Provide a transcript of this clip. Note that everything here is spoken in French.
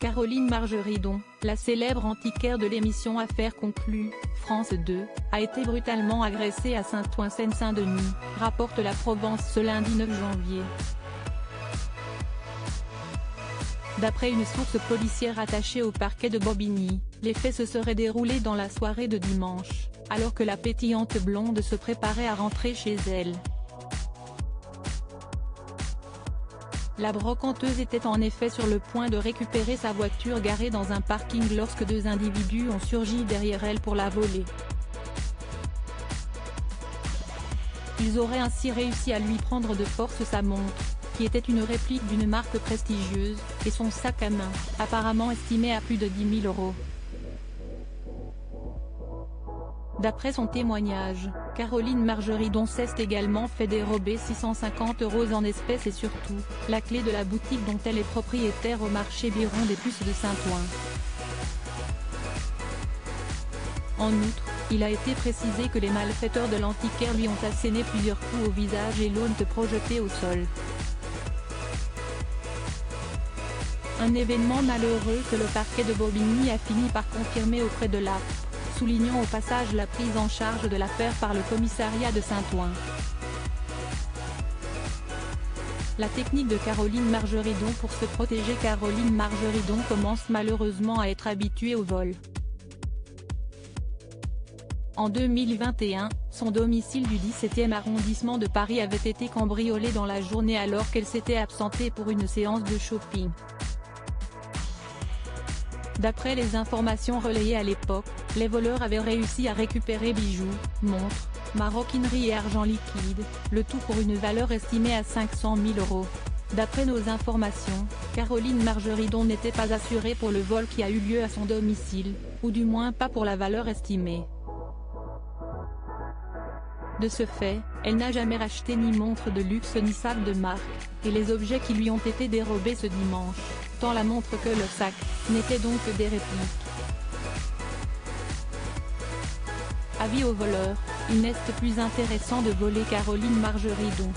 Caroline Margeridon, la célèbre antiquaire de l'émission Affaires conclues, France 2, a été brutalement agressée à Saint-Ouen-Seine-Saint-Denis, rapporte la Provence ce lundi 9 janvier. D'après une source policière attachée au parquet de Bobigny, les faits se seraient déroulés dans la soirée de dimanche, alors que la pétillante blonde se préparait à rentrer chez elle. La brocanteuse était en effet sur le point de récupérer sa voiture garée dans un parking lorsque deux individus ont surgi derrière elle pour la voler. Ils auraient ainsi réussi à lui prendre de force sa montre, qui était une réplique d'une marque prestigieuse, et son sac à main, apparemment estimé à plus de 10 000 €. D'après son témoignage, Caroline Margeridon s'est également fait dérober 650 € en espèces et surtout, la clé de la boutique dont elle est propriétaire au marché Biron des Puces de Saint-Ouen. En outre, il a été précisé que les malfaiteurs de l'antiquaire lui ont asséné plusieurs coups au visage et l'ont projeté au sol. Un événement malheureux que le parquet de Bobigny a fini par confirmer auprès de l'ARP, soulignant au passage la prise en charge de l'affaire par le commissariat de Saint-Ouen. La technique de Caroline Margeridon pour se protéger. Caroline Margeridon commence malheureusement à être habituée au vol. En 2021, son domicile du 17e arrondissement de Paris avait été cambriolé dans la journée alors qu'elle s'était absentée pour une séance de shopping. D'après les informations relayées à l'époque, les voleurs avaient réussi à récupérer bijoux, montres, maroquinerie et argent liquide, le tout pour une valeur estimée à 500 000 €. D'après nos informations, Caroline Margeridon n'était pas assurée pour le vol qui a eu lieu à son domicile, ou du moins pas pour la valeur estimée. De ce fait, elle n'a jamais racheté ni montre de luxe ni sac de marque, et les objets qui lui ont été dérobés ce dimanche, tant la montre que le sac, n'étaient donc que des répliques. Avis aux voleurs, il n'est plus intéressant de voler. Caroline Margeridon.